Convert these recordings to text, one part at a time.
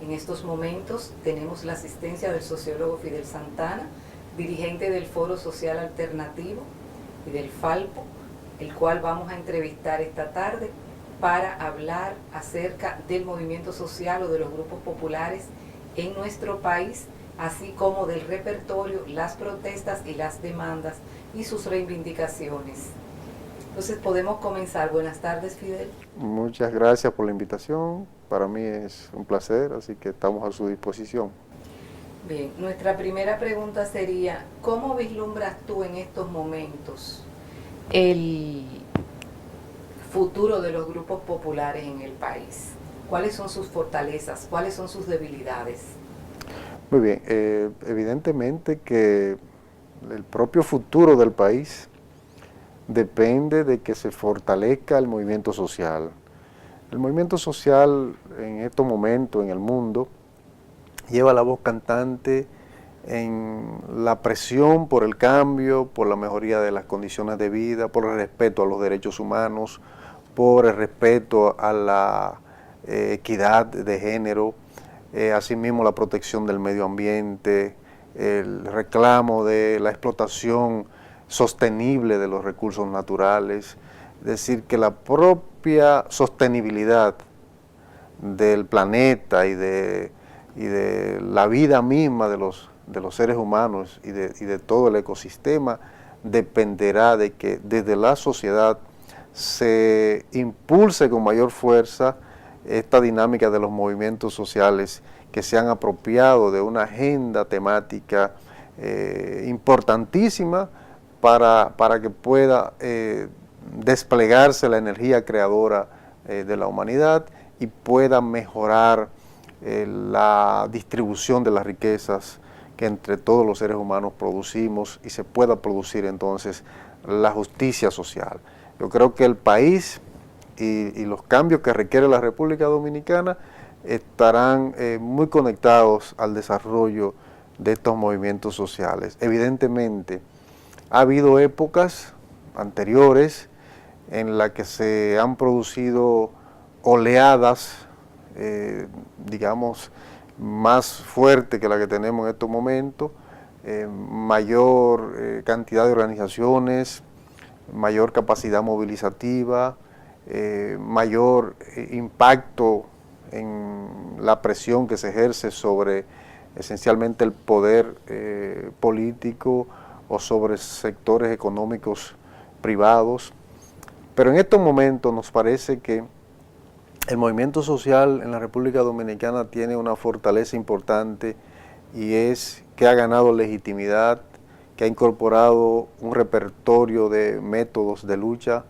En estos momentos tenemos la asistencia del sociólogo Fidel Santana, dirigente del Foro Social Alternativo y del Falpo, el cual vamos a entrevistar esta tarde para hablar acerca del movimiento social o de los grupos populares en nuestro país, así como del repertorio, las protestas y las demandas y sus reivindicaciones. Entonces podemos comenzar. Buenas tardes, Fidel. Muchas gracias por la invitación. Para mí es un placer, así que estamos a su disposición. Bien, nuestra primera pregunta sería, ¿cómo vislumbras tú en estos momentos el futuro de los grupos populares en el país? ¿Cuáles son sus fortalezas? ¿Cuáles son sus debilidades? Muy bien, evidentemente que el propio futuro del país depende de que se fortalezca el movimiento social. El movimiento social en estos momentos en el mundo lleva la voz cantante en la presión por el cambio, por la mejoría de las condiciones de vida, por el respeto a los derechos humanos, por el respeto a la equidad de género, asimismo la protección del medio ambiente, el reclamo de la explotación sostenible de los recursos naturales, es decir, que la propia sostenibilidad del planeta y de la vida misma de los seres humanos y de todo el ecosistema dependerá de que desde la sociedad se impulse con mayor fuerza esta dinámica de los movimientos sociales que se han apropiado de una agenda temática importantísima para que pueda desplegarse la energía creadora de la humanidad y pueda mejorar la distribución de las riquezas que entre todos los seres humanos producimos y se pueda producir entonces la justicia social. Yo creo que el país y los cambios que requiere la República Dominicana estarán muy conectados al desarrollo de estos movimientos sociales. Evidentemente, ha habido épocas anteriores en las que se han producido oleadas, digamos, más fuertes que la que tenemos en estos momentos, mayor cantidad de organizaciones, mayor capacidad movilizativa, mayor impacto en la presión que se ejerce sobre esencialmente el poder político o sobre sectores económicos privados. Pero en estos momentos nos parece que el movimiento social en la República Dominicana tiene una fortaleza importante y es que ha ganado legitimidad, que ha incorporado un repertorio de métodos de lucha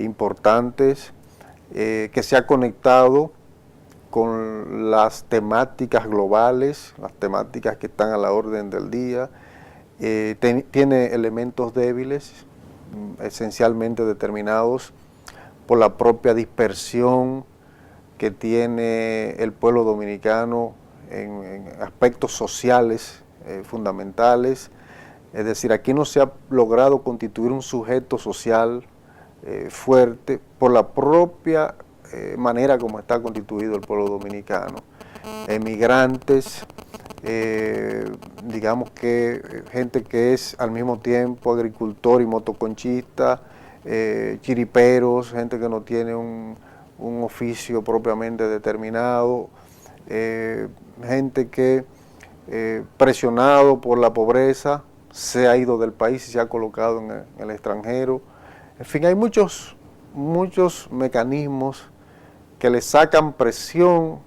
importantes, que se ha conectado con las temáticas globales, las temáticas que están a la orden del día, tiene elementos débiles, esencialmente determinados por la propia dispersión que tiene el pueblo dominicano en aspectos sociales fundamentales. Es decir, aquí no se ha logrado constituir un sujeto social fuerte por la propia manera como está constituido el pueblo dominicano. Emigrantes, digamos que gente que es al mismo tiempo agricultor y motoconchista, chiriperos, gente que no tiene un oficio propiamente determinado, gente que presionado por la pobreza se ha ido del país y se ha colocado en el extranjero. En fin, hay muchos mecanismos que le sacan presión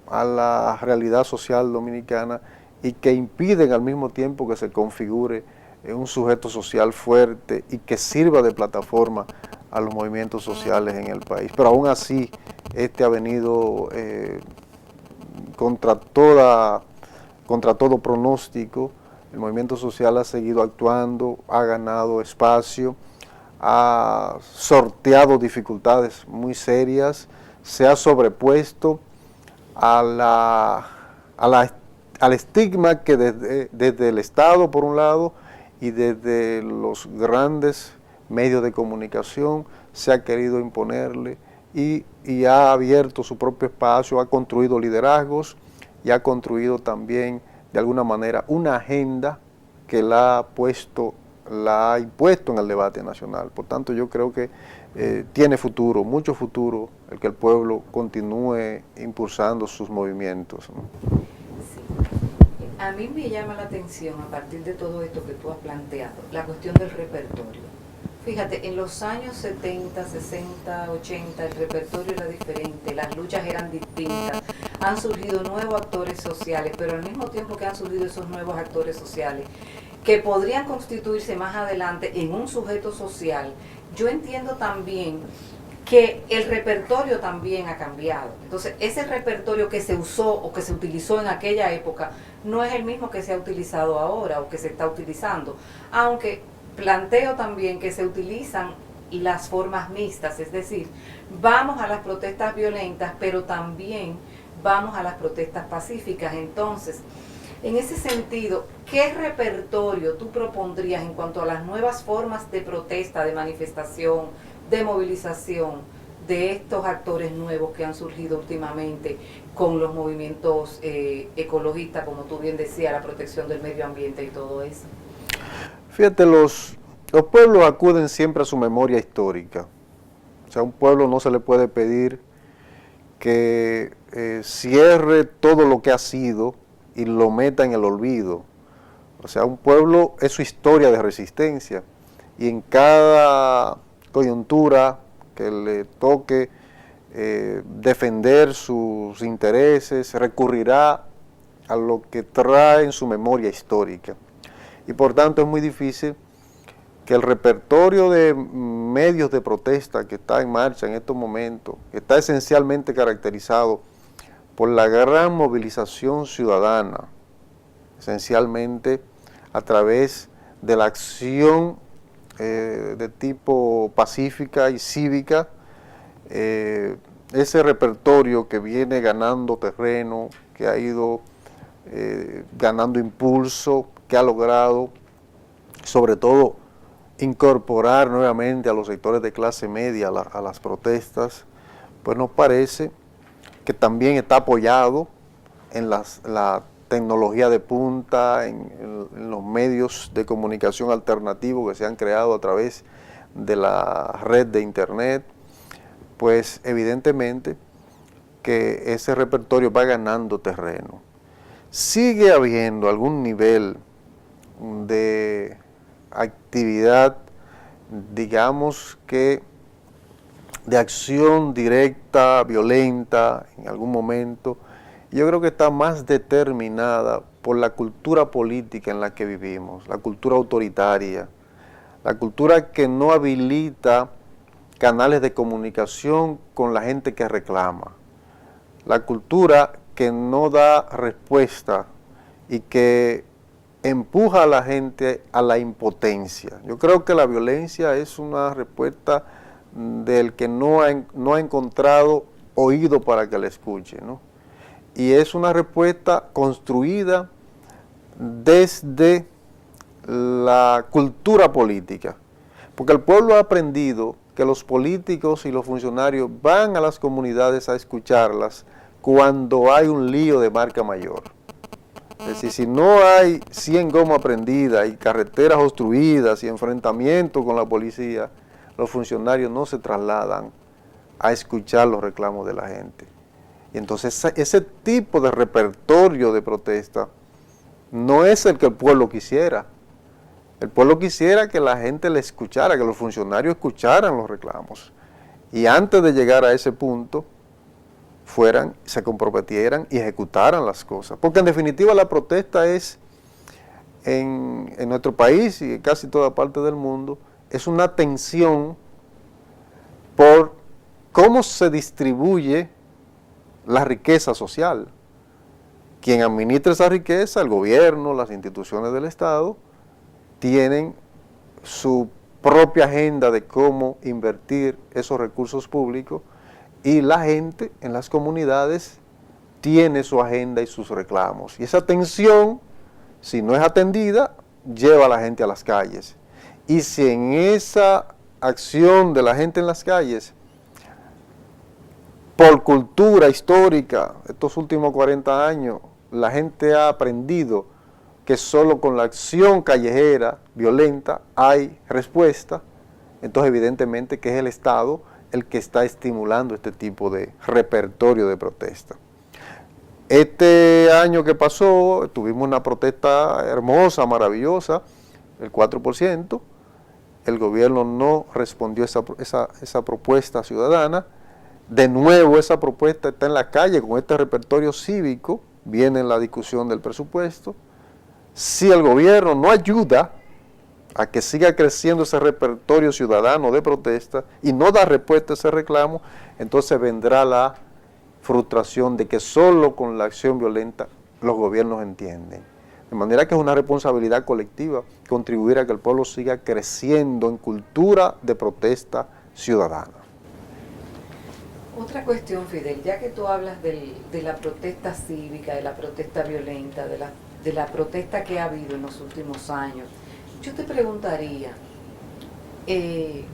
a la realidad social dominicana y que impiden al mismo tiempo que se configure un sujeto social fuerte y que sirva de plataforma a los movimientos sociales en el país. Pero aún así, este ha venido contra todo pronóstico. El movimiento social ha seguido actuando, ha ganado espacio, ha sorteado dificultades muy serias, se ha sobrepuesto al estigma que desde el Estado, por un lado, y desde los grandes medios de comunicación se ha querido imponerle y ha abierto su propio espacio, ha construido liderazgos y ha construido también de alguna manera una agenda que la ha impuesto en el debate nacional. Por tanto, yo creo que tiene futuro, mucho futuro, el que el pueblo continúe impulsando sus movimientos, ¿no? Sí. A mí me llama la atención, a partir de todo esto que tú has planteado, la cuestión del repertorio. Fíjate, en los años 70, 60, 80, el repertorio era diferente, las luchas eran distintas, han surgido nuevos actores sociales, pero al mismo tiempo que han surgido esos nuevos actores sociales, que podrían constituirse más adelante en un sujeto social, yo entiendo también que el repertorio también ha cambiado. Entonces, ese repertorio que se usó o que se utilizó en aquella época no es el mismo que se ha utilizado ahora o que se está utilizando, aunque planteo también que se utilizan las formas mixtas, es decir, vamos a las protestas violentas, pero también vamos a las protestas pacíficas. Entonces, en ese sentido, ¿qué repertorio tú propondrías en cuanto a las nuevas formas de protesta, de manifestación, de movilización de estos actores nuevos que han surgido últimamente con los movimientos ecologistas, como tú bien decías, la protección del medio ambiente y todo eso? Fíjate, los pueblos acuden siempre a su memoria histórica. O sea, a un pueblo no se le puede pedir que cierre todo lo que ha sido y lo meta en el olvido. O sea, un pueblo es su historia de resistencia y en cada coyuntura que le toque defender sus intereses, recurrirá a lo que trae en su memoria histórica. Y por tanto es muy difícil que el repertorio de medios de protesta que está en marcha en estos momentos, que está esencialmente caracterizado por la gran movilización ciudadana, esencialmente a través de la acción de tipo pacífica y cívica, ese repertorio que viene ganando terreno, que ha ido ganando impulso, que ha logrado sobre todo incorporar nuevamente a los sectores de clase media a las protestas, pues nos parece que también está apoyado en la tecnología de punta, en los medios de comunicación alternativos que se han creado a través de la red de internet, pues evidentemente que ese repertorio va ganando terreno. Sigue habiendo algún nivel de actividad, digamos que de acción directa, violenta, en algún momento. Yo creo que está más determinada por la cultura política en la que vivimos, la cultura autoritaria, la cultura que no habilita canales de comunicación con la gente que reclama, la cultura que no da respuesta y que empuja a la gente a la impotencia. Yo creo que la violencia es una respuesta del que no ha encontrado oído para que la escuche, ¿no? Y es una respuesta construida desde la cultura política, porque el pueblo ha aprendido que los políticos y los funcionarios van a las comunidades a escucharlas cuando hay un lío de marca mayor. Es decir, si no hay 100 gomas prendidas y carreteras obstruidas y enfrentamientos con la policía, los funcionarios no se trasladan a escuchar los reclamos de la gente. Y entonces ese tipo de repertorio de protesta no es el que el pueblo quisiera. El pueblo quisiera que la gente le escuchara, que los funcionarios escucharan los reclamos. Y antes de llegar a ese punto, se comprometieran y ejecutaran las cosas. Porque en definitiva la protesta es, en nuestro país y en casi toda parte del mundo, es una tensión por cómo se distribuye la riqueza social. Quien administra esa riqueza, el gobierno, las instituciones del Estado, tienen su propia agenda de cómo invertir esos recursos públicos y la gente en las comunidades tiene su agenda y sus reclamos. Y esa tensión, si no es atendida, lleva a la gente a las calles. Y si en esa acción de la gente en las calles, por cultura histórica, estos últimos 40 años, la gente ha aprendido que solo con la acción callejera, violenta, hay respuesta, entonces evidentemente que es el Estado el que está estimulando este tipo de repertorio de protesta. Este año que pasó tuvimos una protesta hermosa, maravillosa, el 4%, el gobierno no respondió a esa propuesta ciudadana. De nuevo esa propuesta está en la calle con este repertorio cívico, viene en la discusión del presupuesto. Si el gobierno no ayuda a que siga creciendo ese repertorio ciudadano de protesta y no da respuesta a ese reclamo, entonces vendrá la frustración de que solo con la acción violenta los gobiernos entienden. De manera que es una responsabilidad colectiva contribuir a que el pueblo siga creciendo en cultura de protesta ciudadana. Otra cuestión, Fidel, ya que tú hablas de la protesta cívica, de la protesta violenta, de la protesta que ha habido en los últimos años, yo te preguntaría, ¿qué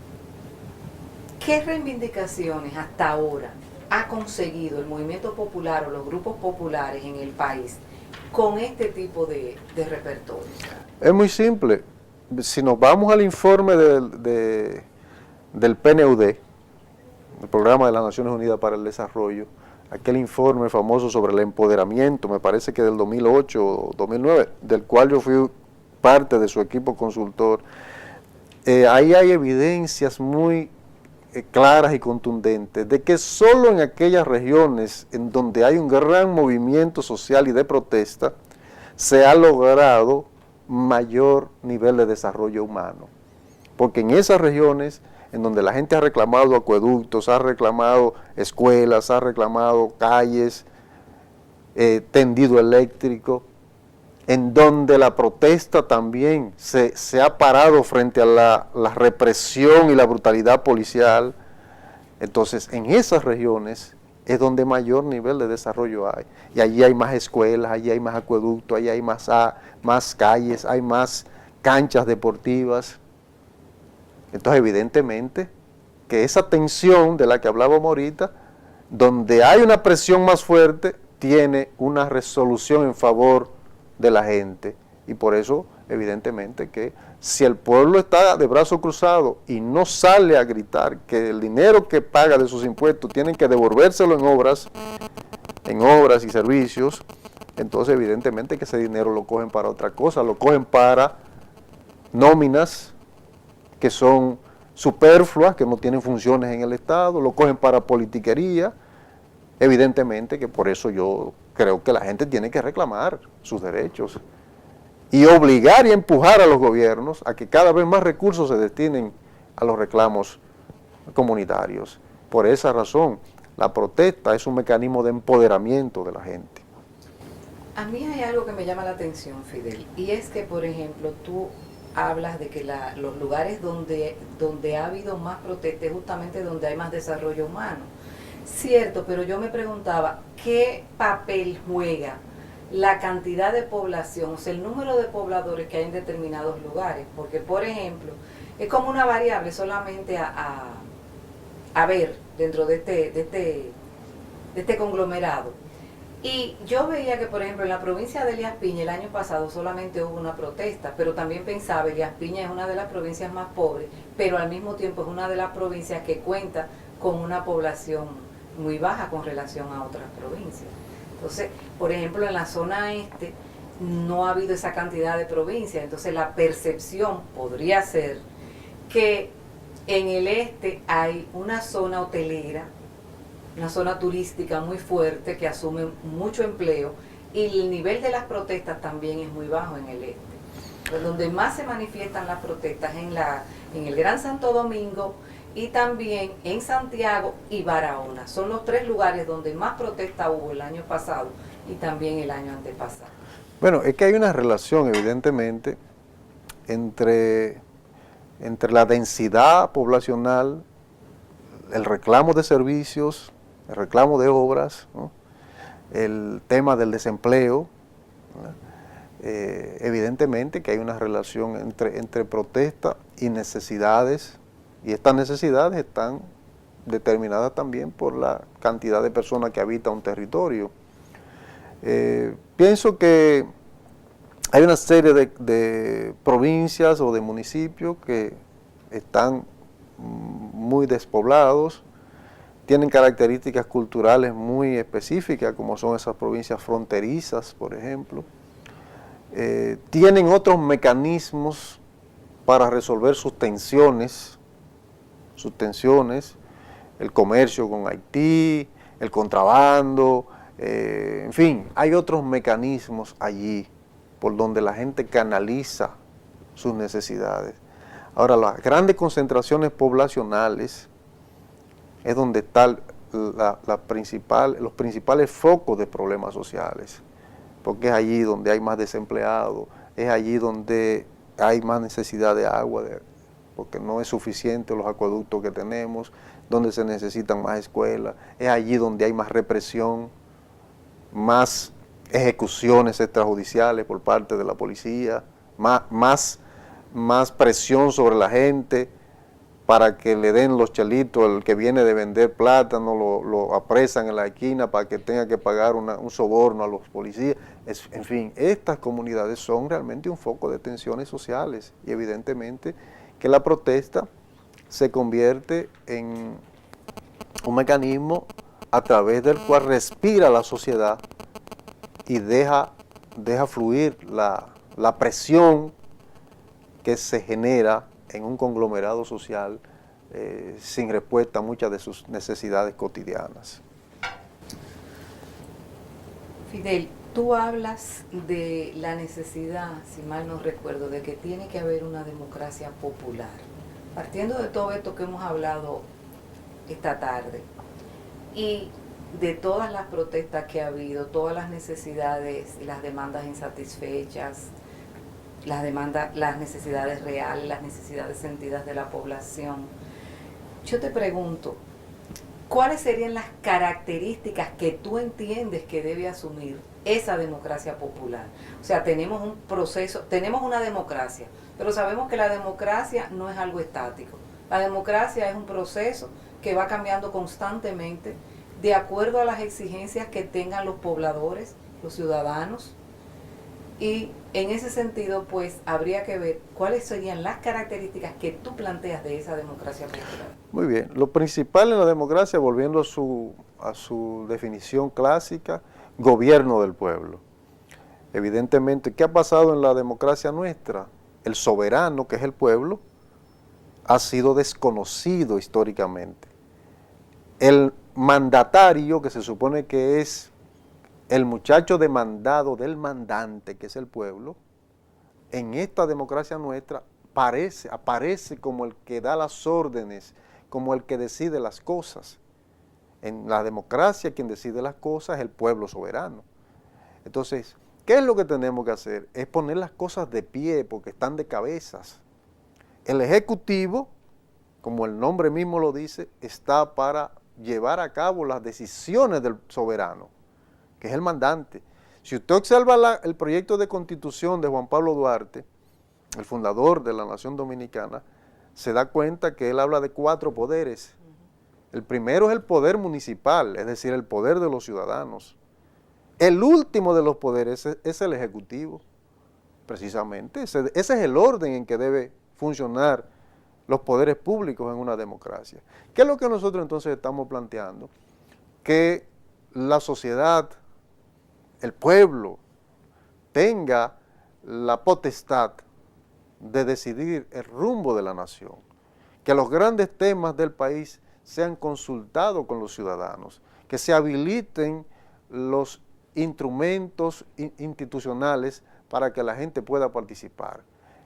reivindicaciones hasta ahora ha conseguido el movimiento popular o los grupos populares en el país con este tipo de repertorio? Es muy simple. Si nos vamos al informe del PNUD, el Programa de las Naciones Unidas para el Desarrollo, aquel informe famoso sobre el empoderamiento, me parece que del 2008 o 2009, del cual yo fui parte de su equipo consultor, ahí hay evidencias muy claras y contundentes de que solo en aquellas regiones en donde hay un gran movimiento social y de protesta se ha logrado mayor nivel de desarrollo humano, porque en esas regiones en donde la gente ha reclamado acueductos, ha reclamado escuelas, ha reclamado calles, tendido eléctrico, en donde la protesta también se ha parado frente a la represión y la brutalidad policial. Entonces, en esas regiones es donde mayor nivel de desarrollo hay. Y allí hay más escuelas, allí hay más acueductos, allí hay más calles, hay más canchas deportivas. Entonces, evidentemente, que esa tensión de la que hablábamos ahorita, donde hay una presión más fuerte, tiene una resolución en favor de la gente. Y por eso, evidentemente, que si el pueblo está de brazos cruzados y no sale a gritar que el dinero que paga de sus impuestos tienen que devolvérselo en obras y servicios, entonces evidentemente que ese dinero lo cogen para otra cosa, lo cogen para nóminas que son superfluas, que no tienen funciones en el Estado, lo cogen para politiquería. Evidentemente que por eso yo creo que la gente tiene que reclamar sus derechos y obligar y empujar a los gobiernos a que cada vez más recursos se destinen a los reclamos comunitarios. Por esa razón, la protesta es un mecanismo de empoderamiento de la gente. A mí hay algo que me llama la atención, Fidel, y es que, por ejemplo, tú hablas de que los lugares donde ha habido más protesta es justamente donde hay más desarrollo humano. Cierto, pero yo me preguntaba, ¿qué papel juega la cantidad de población, o sea, el número de pobladores que hay en determinados lugares? Porque, por ejemplo, es como una variable solamente a ver dentro de este conglomerado. Y yo veía que, por ejemplo, en la provincia de Elías Piña el año pasado solamente hubo una protesta, pero también pensaba, Elías Piña es una de las provincias más pobres, pero al mismo tiempo es una de las provincias que cuenta con una población muy baja con relación a otras provincias. Entonces, por ejemplo, en la zona este no ha habido esa cantidad de provincias, entonces la percepción podría ser que en el este hay una zona hotelera, una zona turística muy fuerte que asume mucho empleo y el nivel de las protestas también es muy bajo en el este. Pues donde más se manifiestan las protestas en el Gran Santo Domingo y también en Santiago y Barahona. Son los tres lugares donde más protesta hubo el año pasado y también el año antepasado. Bueno, es que hay una relación evidentemente entre la densidad poblacional, el reclamo de servicios, el reclamo de obras, ¿no?, el tema del desempleo, evidentemente que hay una relación entre protesta y necesidades, y estas necesidades están determinadas también por la cantidad de personas que habitan un territorio. Pienso que hay una serie de provincias o de municipios que están muy despoblados, tienen características culturales muy específicas, como son esas provincias fronterizas, por ejemplo. Tienen otros mecanismos para resolver sus tensiones, el comercio con Haití, el contrabando, en fin, hay otros mecanismos allí por donde la gente canaliza sus necesidades. Ahora, las grandes concentraciones poblacionales es donde están los principales focos de problemas sociales, porque es allí donde hay más desempleados, es allí donde hay más necesidad de agua, porque no es suficiente los acueductos que tenemos, donde se necesitan más escuelas, es allí donde hay más represión, más ejecuciones extrajudiciales por parte de la policía, más presión sobre la gente para que le den los chelitos. El que viene de vender plátano lo apresan en la esquina para que tenga que pagar un soborno a los policías. En fin, estas comunidades son realmente un foco de tensiones sociales y evidentemente que la protesta se convierte en un mecanismo a través del cual respira la sociedad y deja fluir la presión que se genera en un conglomerado social sin respuesta a muchas de sus necesidades cotidianas. Fidel, tú hablas de la necesidad, si mal no recuerdo, de que tiene que haber una democracia popular. Partiendo de todo esto que hemos hablado esta tarde y de todas las protestas que ha habido, todas las necesidades y las demandas insatisfechas, las necesidades reales, las necesidades sentidas de la población, yo te pregunto, ¿cuáles serían las características que tú entiendes que debe asumir esa democracia popular? O sea, tenemos un proceso, tenemos una democracia, pero sabemos que la democracia no es algo estático. La democracia es un proceso que va cambiando constantemente de acuerdo a las exigencias que tengan los pobladores, los ciudadanos. Y en ese sentido, pues, habría que ver cuáles serían las características que tú planteas de esa democracia popular. Muy bien. Lo principal en la democracia, volviendo a su definición clásica, gobierno del pueblo. Evidentemente, ¿qué ha pasado en la democracia nuestra? El soberano, que es el pueblo, ha sido desconocido históricamente. El mandatario, que se supone que es el muchacho demandado del mandante, que es el pueblo, en esta democracia nuestra aparece como el que da las órdenes, como el que decide las cosas. En la democracia quien decide las cosas es el pueblo soberano. Entonces, ¿qué es lo que tenemos que hacer? Es poner las cosas de pie porque están de cabezas. El ejecutivo, como el nombre mismo lo dice, está para llevar a cabo las decisiones del soberano, que es el mandante. Si usted observa el proyecto de constitución de Juan Pablo Duarte, el fundador de la nación dominicana, se da cuenta que él habla de 4 poderes. El primero es el poder municipal, es decir, el poder de los ciudadanos. El último de los poderes es el ejecutivo, precisamente. Ese es el orden en que debe funcionar los poderes públicos en una democracia. ¿Qué es lo que nosotros entonces estamos planteando? Que la sociedad, el pueblo, tenga la potestad de decidir el rumbo de la nación, que los grandes temas del país sean consultados con los ciudadanos, que se habiliten los instrumentos institucionales para que la gente pueda participar,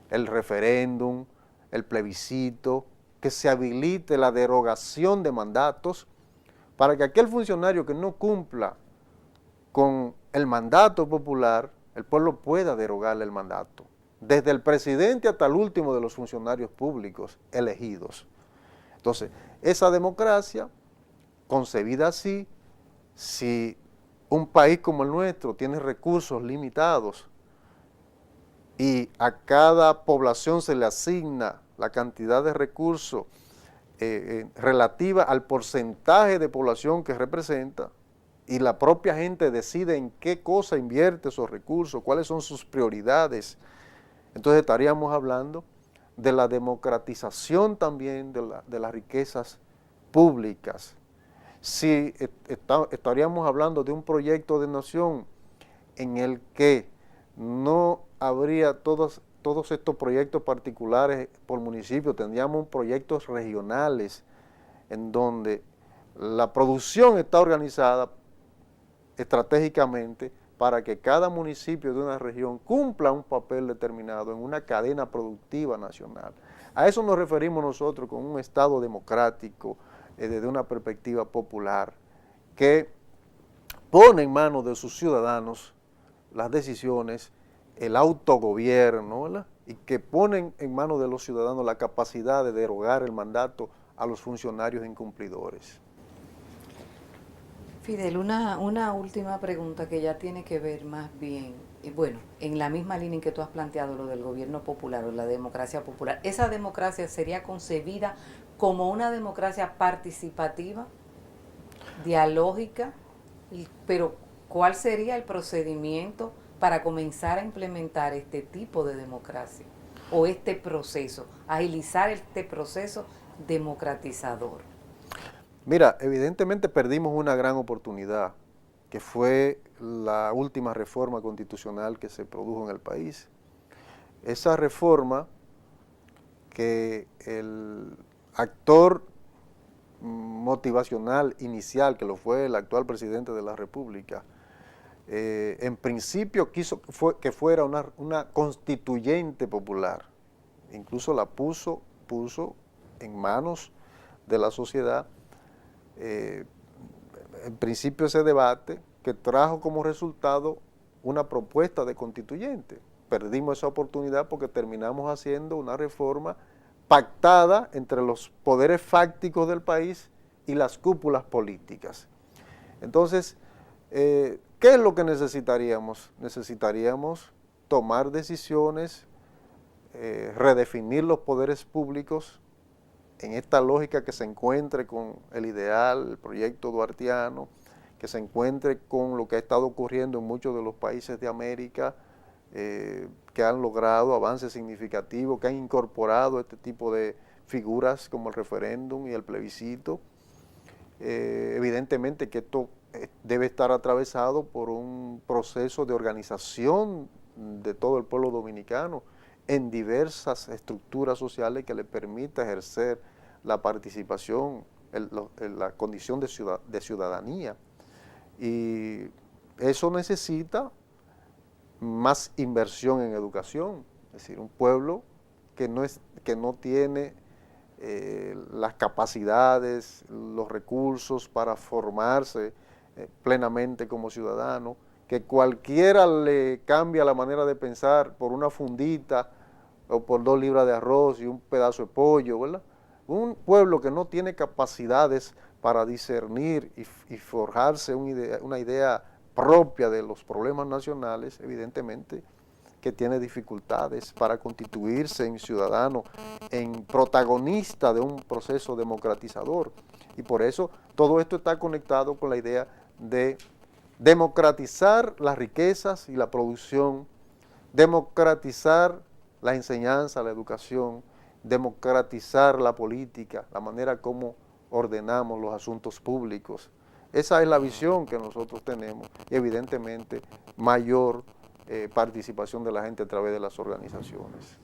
el referéndum, el plebiscito, que se habilite la derogación de mandatos para que aquel funcionario que no cumpla con el mandato popular, el pueblo pueda derogarle el mandato, desde el presidente hasta el último de los funcionarios públicos elegidos. Entonces, esa democracia, concebida así, si un país como el nuestro tiene recursos limitados y a cada población se le asigna la cantidad de recursos relativa al porcentaje de población que representa, y la propia gente decide en qué cosa invierte esos recursos, cuáles son sus prioridades, entonces estaríamos hablando de la democratización también de las riquezas públicas. Si estaríamos hablando de un proyecto de nación en el que no habría todos estos proyectos particulares por municipio, tendríamos proyectos regionales en donde la producción está organizada estratégicamente para que cada municipio de una región cumpla un papel determinado en una cadena productiva nacional. A eso nos referimos nosotros con un Estado democrático desde una perspectiva popular que pone en manos de sus ciudadanos las decisiones, el autogobierno, ¿verdad? Y que ponen en manos de los ciudadanos la capacidad de derogar el mandato a los funcionarios incumplidores. Fidel, una última pregunta que ya tiene que ver más bien, bueno, en la misma línea en que tú has planteado lo del gobierno popular o la democracia popular. ¿Esa democracia sería concebida como una democracia participativa, dialógica? Pero ¿cuál sería el procedimiento para comenzar a implementar este tipo de democracia o este proceso, agilizar este proceso democratizador? Mira, evidentemente perdimos una gran oportunidad, que fue la última reforma constitucional que se produjo en el país. Esa reforma que el actor motivacional inicial, que lo fue el actual presidente de la República, en principio quiso que fuera una constituyente popular, incluso la puso en manos de la sociedad. En principio ese debate que trajo como resultado una propuesta de constituyente. Perdimos esa oportunidad porque terminamos haciendo una reforma pactada entre los poderes fácticos del país y las cúpulas políticas. Entonces, ¿qué es lo que necesitaríamos? Necesitaríamos tomar decisiones, redefinir los poderes públicos en esta lógica que se encuentre con el ideal, el proyecto duartiano, que se encuentre con lo que ha estado ocurriendo en muchos de los países de América, que han logrado avances significativos, que han incorporado este tipo de figuras como el referéndum y el plebiscito. Evidentemente que esto debe estar atravesado por un proceso de organización de todo el pueblo dominicano en diversas estructuras sociales que le permita ejercer la participación, la condición de ciudadanía. Y eso necesita más inversión en educación, es decir, un pueblo que no tiene las capacidades, los recursos para formarse plenamente como ciudadano, que cualquiera le cambia la manera de pensar por una fundita o por 2 libras de arroz y un pedazo de pollo, ¿verdad? Un pueblo que no tiene capacidades para discernir y forjarse una idea propia de los problemas nacionales, evidentemente que tiene dificultades para constituirse en ciudadano, en protagonista de un proceso democratizador. Y por eso todo esto está conectado con la idea de democratizar las riquezas y la producción, democratizar la enseñanza, la educación, democratizar la política, la manera como ordenamos los asuntos públicos. Esa es la visión que nosotros tenemos y evidentemente mayor participación de la gente a través de las organizaciones.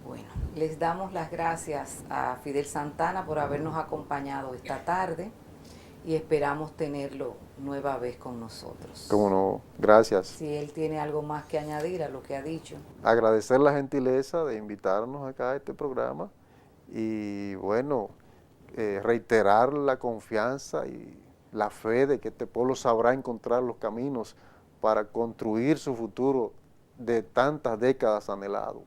Bueno, les damos las gracias a Fidel Santana por habernos acompañado esta tarde y esperamos tenerlo nueva vez con nosotros. Cómo no, gracias. Si él tiene algo más que añadir a lo que ha dicho. Agradecer la gentileza de invitarnos acá a este programa y bueno, reiterar la confianza y la fe de que este pueblo sabrá encontrar los caminos para construir su futuro de tantas décadas anhelado.